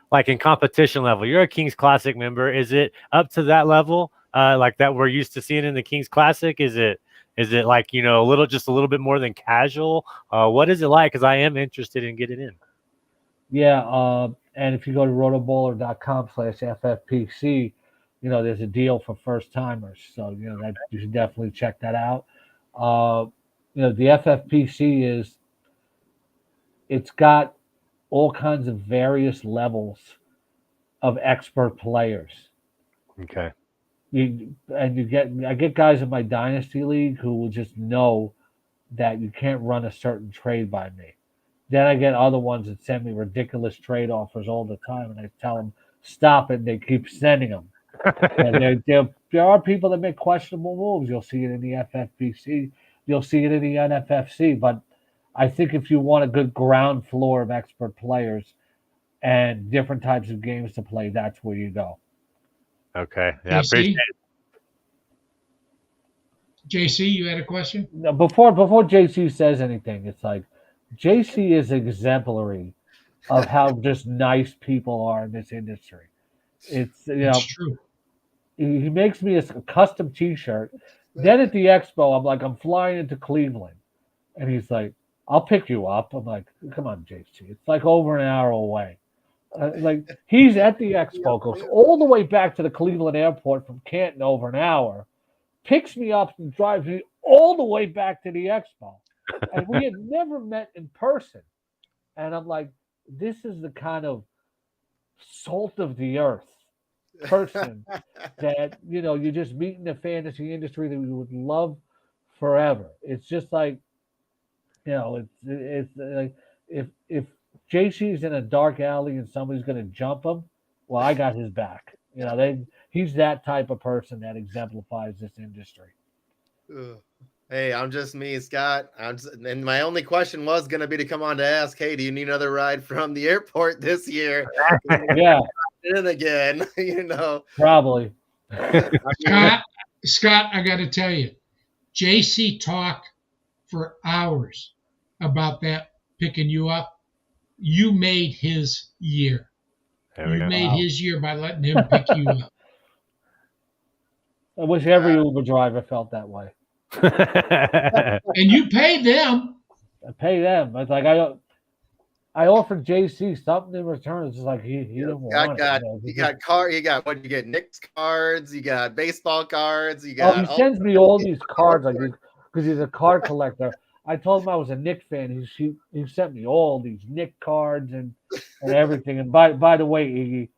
like in competition level? You're a Kings Classic member. Is it up to that level, like that we're used to seeing in the Kings Classic? Is it like a little bit more than casual? What is it like? Because I am interested in getting in. Yeah, and if you go to rotoballer.com/FFPC, there's a deal for first timers. So, that you should definitely check that out. The FFPC it's got all kinds of various levels of expert players. Okay. I get guys in my dynasty league who will just know that you can't run a certain trade by me. Then I get other ones that send me ridiculous trade offers all the time, and I tell them stop it, and they keep sending them. And there are people that make questionable moves. You'll see it in the FFPC. You'll see it in the NFFC. But I think if you want a good ground floor of expert players and different types of games to play, that's where you go. Okay. Yeah, I appreciate JC, it. JC, you had a question? Now, before JC says anything, it's like JC is exemplary of how just nice people are in this industry. It's That's true. he makes me a custom T-shirt. Then at the expo, I'm like, I'm flying into Cleveland, and he's like, I'll pick you up. I'm like, come on, JC. It's like over an hour away. Like he's at the expo, goes all the way back to the Cleveland airport from Canton over an hour, picks me up and drives me all the way back to the expo. And we had never met in person. And I'm like, this is the kind of salt of the earth person that, you just meet in the fantasy industry that we would love forever. It's just like, it's like if JC's in a dark alley and somebody's going to jump him, well, I got his back. He's that type of person that exemplifies this industry. Ugh. Hey, I'm just me, Scott. And my only question was going to be to come on to ask, hey, do you need another ride from the airport this year? Yeah, In again, probably. Scott, I got to tell you, JC talked for hours about that picking you up. You made his year. There we You go. made his year by letting him pick you up. I wish every Uber driver felt that way. And you paid them. I pay them. It's like I offered JC something in return. It's just like he didn't want it. You got what? You get Knicks cards, you got baseball cards, you Oh, got. he sends me all these cards like because he's a card collector. I told him I was a Knicks fan. He sent me all these Knicks cards and everything. And by the way,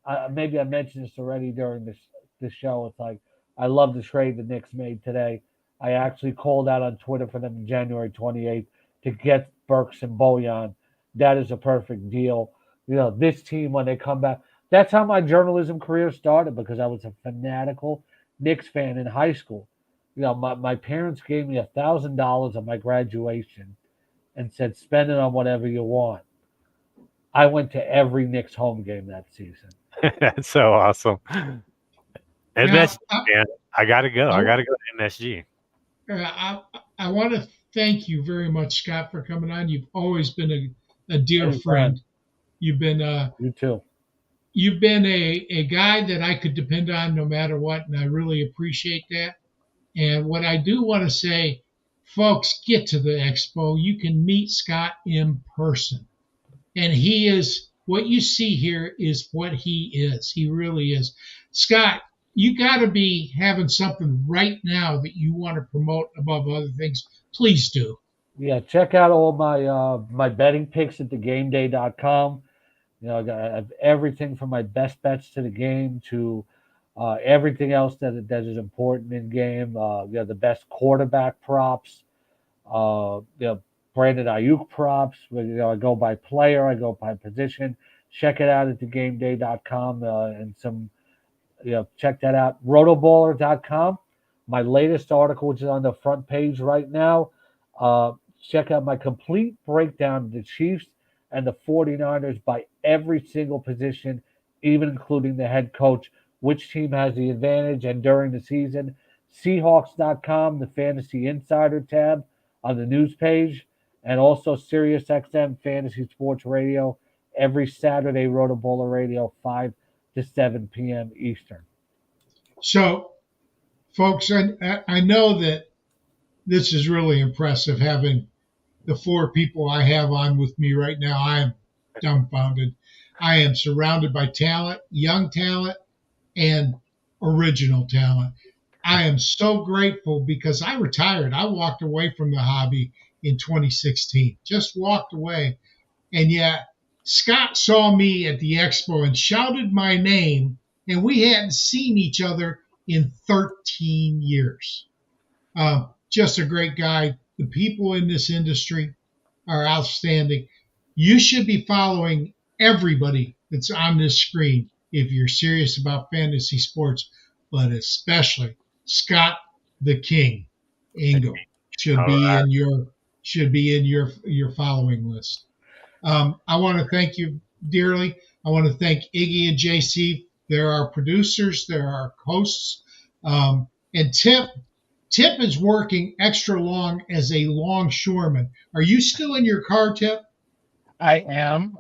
Iggy, maybe I mentioned this already during this show. It's like I love the trade the Knicks made today. I actually called out on Twitter for them January 28th to get Burks and Bojan. That is a perfect deal. This team when they come back. That's how my journalism career started because I was a fanatical Knicks fan in high school. My parents gave me $1,000 on my graduation and said, spend it on whatever you want. I went to every Knicks home game that season. That's so awesome. MSG, Now, man. I got to go. I got to go to MSG. I want to thank you very much, Scott, for coming on. You've always been a dear Anytime. friend. You've been You too. you've been a guy that I could depend on no matter what, and I really appreciate that. And what I do want to say, folks, get to the expo. You can meet Scott in person. And he is what you see here is what he is. He really is. Scott, you got to be having something right now that you want to promote above other things. Please do. Yeah, check out all my betting picks at thegameday.com. I have everything from my best bets to the game to everything else that is important in game. The best quarterback props. Brandon Ayuk props. I go by player. I go by position. Check it out at thegameday.com and some. Check that out. Rotoballer.com. My latest article, which is on the front page right now. Check out my complete breakdown of the Chiefs and the 49ers by every single position, even including the head coach, which team has the advantage and during the season. Seahawks.com, the Fantasy Insider tab on the news page, and also SiriusXM Fantasy Sports Radio every Saturday, Rotoballer Radio, 5 to 7 p.m. Eastern. So, folks, I know that this is really impressive having the four people I have on with me right now. I am dumbfounded. I am surrounded by talent, young talent, and original talent. I am so grateful because I retired. I walked away from the hobby in 2016, just walked away. And yet Scott saw me at the expo and shouted my name, and we hadn't seen each other in 13 years. Just a great guy. The people in this industry are outstanding. You should be following everybody that's on this screen if you're serious about fantasy sports, but especially Scott the King Engel should be in your should be in your following list. I want to thank you dearly. I want to thank Iggy and JC. They're our producers. They're our hosts. And Tip is working extra long as a longshoreman. Are you still in your car, Tip? I am.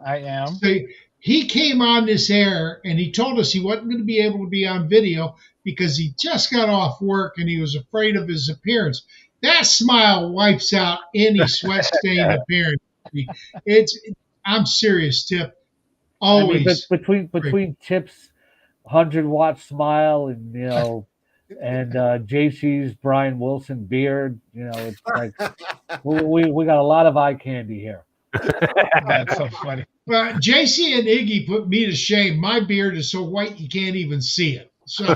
So he came on this air and he told us he wasn't going to be able to be on video because he just got off work and he was afraid of his appearance. That smile wipes out any sweat stained appearance. I'm serious, Tip. Always. I mean, between Tip's 100-watt smile and and JC's Brian Wilson beard, it's like we got a lot of eye candy here. That's so funny. But JC and Iggy put me to shame. My beard is so white you can't even see it. So,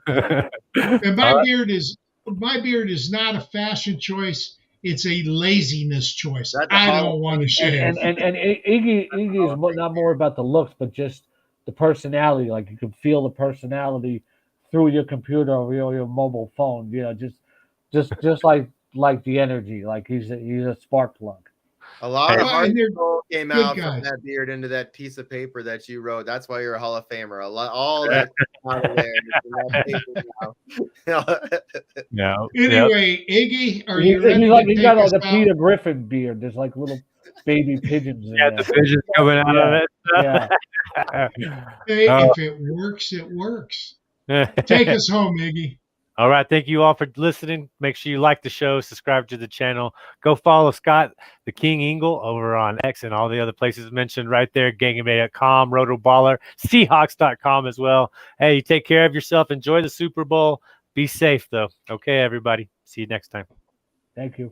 and my beard is not a fashion choice. It's a laziness choice. I don't want to shave. And Iggy is not more about the looks, but just the personality. Like you can feel the personality through your computer or your mobile phone. Just like the energy. Like he's a spark plug. A lot of heart came out from that beard into that piece of paper that you wrote. That's why you're a Hall of Famer. All that out of there. No. Anyway, Iggy, are you ready? He's got like a Peter Griffin beard. There's like little baby pigeons in there. The pigeons coming out of it. Hey, if it works, it works. Take us home, Iggy. All right. Thank you all for listening. Make sure you like the show, subscribe to the channel. Go follow Scott, the King Engel, over on X and all the other places mentioned right there. Gangamay.com, Rotoballer, Seahawks.com as well. Hey, you take care of yourself. Enjoy the Super Bowl. Be safe, though. Okay, everybody. See you next time. Thank you.